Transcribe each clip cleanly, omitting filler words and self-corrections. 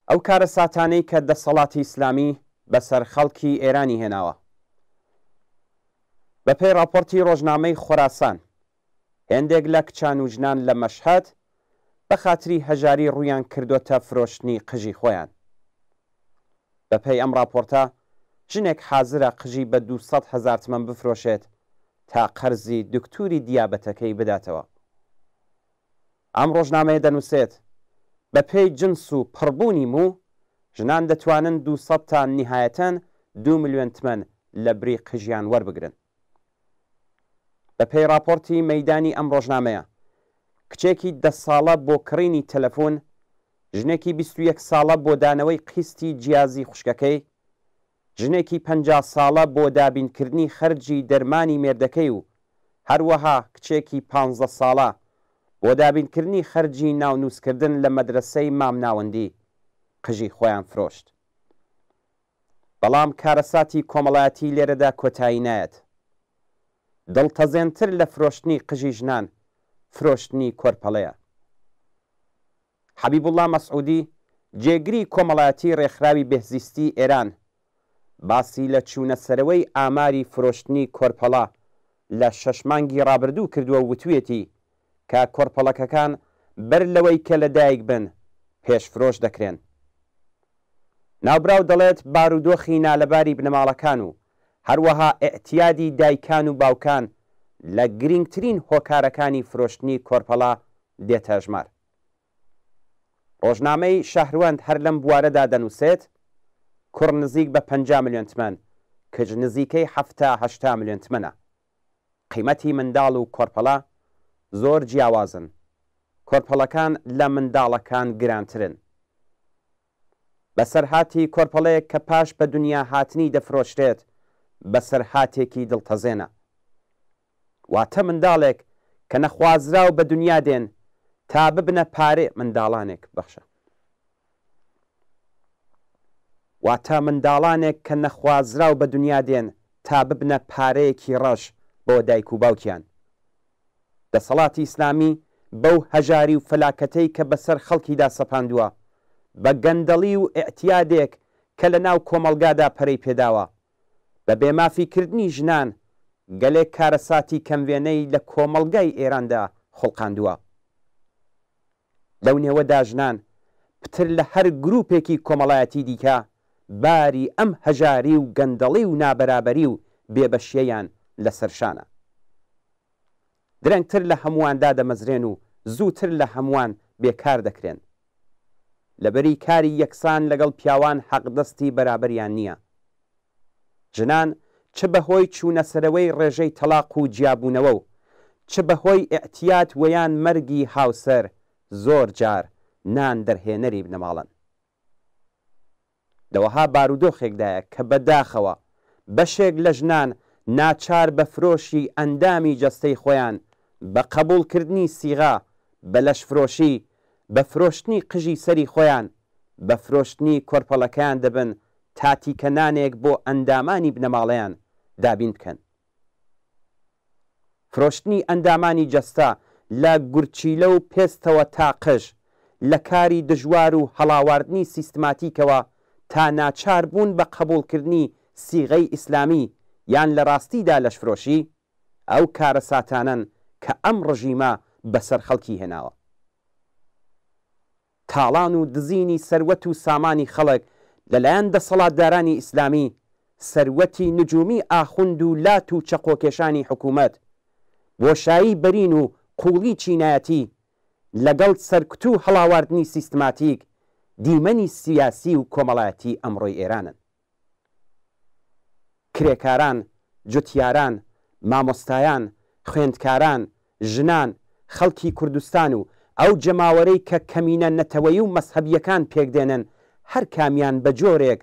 ئەو کارە ساتانەی کە دەسەڵاتی ئیسلامی بەسەر خەڵکی ئێرانی هێناوە. بەپێی راپۆرتی ڕۆژنامەی خۆراسان، هێندێک لە کچان و ژنان لە مەشهەد بە خاتری هەژاری ڕوویان کردوتە فرۆشتنی قژی خۆیان. بەپێی ئەم راپۆرتە، ژنێک حازرە قژی بە 200,000 تمەن بفرۆشێت تا قەرزی دکتوری دیابەتەکەی بداتەوە. ئەم ڕۆژنامەیە دەنووسێت بەپێی جنس و پڕبوونی موو، ژنان دەتوانن 200 تا نهایەتەن 2 ملیۆن تمەن لە بری قژیان وەربگرن. بەپێی راپۆرتی مەیدانی ئەم ڕۆژنامەیە، کچێکی 10 ساڵە بۆ کڕینی تەلەفۆن، ژنێکی 21 ساڵە بۆ دانەوەی قیستی جیازی خوشکەکەی، ژنێکی 50 ساڵە بۆ دابینکردنی خەرجی دەرمانی مێردەکەی و هەروەها کچێکی 15 ساڵە بۆ دابینکردنی خەرجی ناونووسکردن لە مەدرسەی مامناوەندی قژی خۆیان فرۆشت. بەڵام کارەساتی کۆمەڵایەتی لێرەدا کۆتایی نایەت. دڵتەزێنتر لە فرۆشتنی قژی ژنان فرۆشتنی کۆرپەڵەیە. حەبیبوڵڵا مەسعودی، جێگری کۆمەڵایەتی ڕێکخراوی بێهزیستی ئێران، باسی لە چوونەسەرەوەی ئاماری فرۆشتنی کۆرپەڵە لە 6 مانگی ڕابردوو کردووە و وتوێتی کە کۆرپەڵەکەکان بەر لەوەی کە لەدایک بن پێشفرۆش دەکرێن. ناوبراو دەڵێت بارودۆخی نالەباری بنەماڵەکان و هەروەها ئێعتیادی دایکان و باوکان لە گرنگترین هۆکارەکانی فرۆشتنی کۆرپەڵە دێتە ژمار. ڕۆژنامەی شەهروەند هەر لەم بوارەدا دەنووسێت کوڕ نزیک بە 50 ملیۆن تمەن، کچ نزیکەی 70-80 ملیۆن تمەنە. قیمەتی منداڵ و کۆرپەڵە زۆر جیاوازن. کۆرپەڵەکان لە منداڵەکان گرانترن. بەسەرهاتی کۆرپەڵەیەک کە پاش بە دنیا هاتنی دەفرۆشرێت بەسەرهاتێکی دڵتەزێنە. واتە منداڵێک کە نەخوازراو بە دنیا دێن تا ببنە پارێ منداڵانێک بەخشە. واتە منداڵانێک کە نەخوازراو بە دنیا دێن تا ببنە پارەیەکی ڕەش بۆ دایک و باوکیان. دەسەڵاتی ئیسلامی بەو هەژاری و فەلاکەتەی کە بەسەر خەڵکیدا سەپاندووە، بە گەندەڵی و ئێعتیادێک کە لە ناو کۆمەلگادا پەرەی پێداوە، بە بێمافیکردنی ژنان گەلێک کارەساتی کەموێنەی لە کۆمەلگای ئێراندا خوڵقاندووە. لەو نێوەدا ژنان پتر لە هەر گروپێکی کۆمەڵایەتی دیکە باری ئەم هەژاری و گەندەڵی و نابەرابەری و بێبەشیەیان لەسەرشانە. درەنگتر لە هەموواندا دەمەزرێن و زووتر لە هەمووان بێکار دەکرێن. لەبەری کاری یەکسان لەگەڵ پیاوان حەقدەستی بەرابەریان نییە. ژنان چ بەهۆی چوونەسەرەوەی ڕێژەی تەلاق و جیابوونەوە و چ بەهۆی ئێعتیاد وەیان مەرگی هاوسەر زۆر جار نان دەرهێنەری بنەماڵن. دەوەها بارودۆخێکدایە کە بەداخەوە بەشێک لە ژنان ناچار بە فرۆشی ئەندامی جەستەی خۆیان، بە قبولکردنی سیغا، بە لەشفرۆشی، بە فرۆشتنی قژی سەری خۆیان، بە فرۆشتنی کۆرپەڵەکەیان دەبن تاتیکەنانێک بۆ ئەندامانی بنەماڵەیان دابین بکەن. فرۆشتنی ئەندامانی جەستە لە گورچیلە و پێستەوە تا قژ، لە کاری دژوار و هەڵاواردنی سیستماتیکەوە تا ناچار بوون بە قبولکردنی سیغەی ئیسلامی یان لە ڕاستیدا لەشفرۆشی، ئەو کارە ساتانن کە ئەم ڕژیمە بەسەر خەڵکی هێناوە. تاڵان و دزینی سەروەت و سامانی خەڵک لەلایەن دەسەڵاتدارانی ئیسلامی، سەروەتی نجومی ئاخوند و لات و چەقۆکێشانی حکوومەت، بۆشایی بەرین و قوڵی چینایەتی لەگەڵ سەرکوت و هەڵاواردنی سیستماتیک دیمەنی سیاسی و کۆمەڵایەتی ئەمڕۆی ئێرانن. کرێکاران، جوتیاران، مامۆستایان، خوێندکاران، ژنان، خەڵکی کوردستان و ئەو جەماوەرەی کە کەمینە نەتەوەی و مەسحەبیەکان پێکدێنن، هەر کامیان بە جۆرێک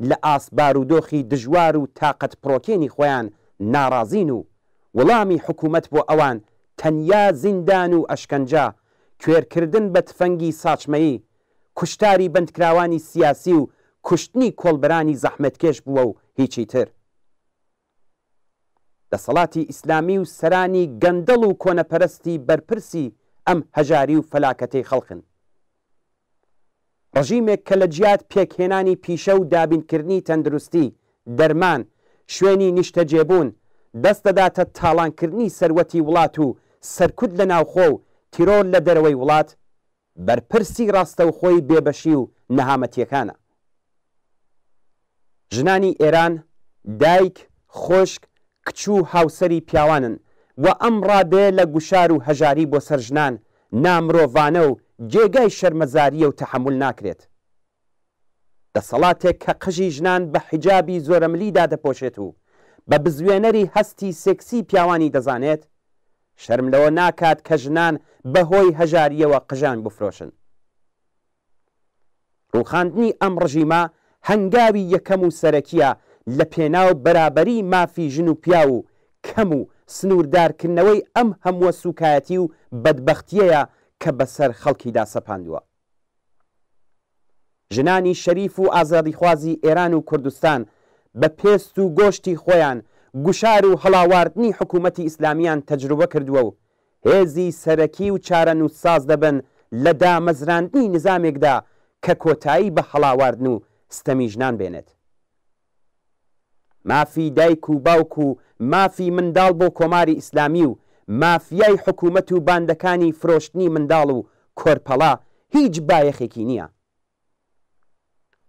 لە ئاسبار و دۆخی دژوار و تاقەت پڕۆکێنی خۆیان ناڕازین و وەڵامی حکوومەت بۆ ئەوان تەنیا زیندان و ئەشکەنجە، کوێرکردن بە تفەنگی ساچمەیی، کوشتاری بەندکراوانی سیاسی و کوشتنی کۆڵبەرانی زەحمەتکێش بووە و هیچی تر. دەسەڵاتی ئیسلامی و سەرانی گەندەڵ و کۆنەپەرستی بەرپرسی ئەم هەژاری و فەلاکەتەی خەڵقن. ڕژیمێک کە لە جیات پێکهێنانی پیشە و دابینکردنی تەندروستی دەرمان شوێنی نیشتەجێبوون دەست دەداتە تاڵانکردنی سەروەتی وڵات و سەرکوت لە ناوخۆ و تیرۆر لە دەرەوەی وڵات بەرپرسی ڕاستەوخۆی بێبەشی و نەهامەتیەکانە. ژنانی ئێران دایک، خۆشک، کچ و هاوسەری پیاوانن و ئەم ڕادێ لە گوشار و هەژاری بۆ سەر ژنان نامرۆڤانە و جێگای شەرمەزاریە و تەحمل ناکرێت. دەسەڵاتێک کە قژی ژنان بە حیجابی زۆرەملیدا دەپۆشێت و بە بزوێنەری هەستی سێکسی پیاوانی دەزانێت، شەرم لەوە ناکات کە ژنان بەهۆی هەژاریەوە قژان بفرۆشن. ڕووخاندنی ئەم ڕژیمە هەنگاوی یەکەم و سەرەکیە لە پێناو بەرابەری مافی ژن و پیا و کەم و سنووردارکردنەوەی ئەم هەمووە سوکایەتی و بەدبەختیەیە کە بەسەر خەڵکیدا سەپاندووە. ژنانی شەریف و ئازادیخوازی ئێران و کوردستان بە پێست و گۆشتی خۆیان گوشار و هەڵاواردنی حکوومەتی ئیسلامیان تەجروبە کردووە و هێزی سەرەکی و چارەنووسساز دەبن لە دامەزراندنی نظامێکدا کە کۆتایی بە هەڵاواردن و ستەمی ژنان بێنێت. مافی دایک و باوک و مافی منداڵ بۆ کۆماری ئیسلامی و مافیای حکوومەت و باندەکانی فرۆشتنی منداڵ و کۆرپەڵا هیچ بایەخێکی نییە.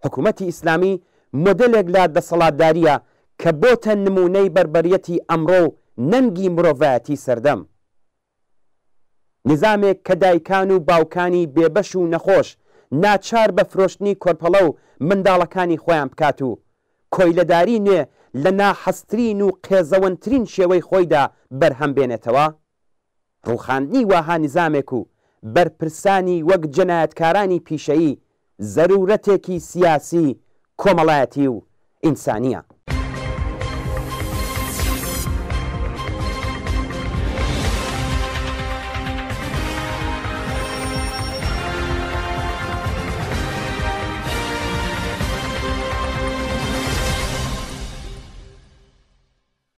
حکوومەتی ئیسلامی مۆدلێک لە دەسەڵاتداریە کە بۆتە نمونەی بربەریەتی ئەمڕۆ و نەنگی مرۆڤایەتی سەردەم. نظامێک کە دایکان و باوکانی بێبەش و نەخۆش ناچار بە فرۆشتنی کۆرپەڵە و منداڵەکانی خۆیان بکات و کۆیلەداری نوێ لە ناحەسترین و قێزەوەنترین شێوەی خۆیدا بەرهەم بێنێتەوە، ڕووخاندنی واها نظامێک و بەرپرسانی وەک جەنایەتکارانی پیشەیی زەرورەتێکی سیاسی، کۆمەڵایەتی و ئینسانیە.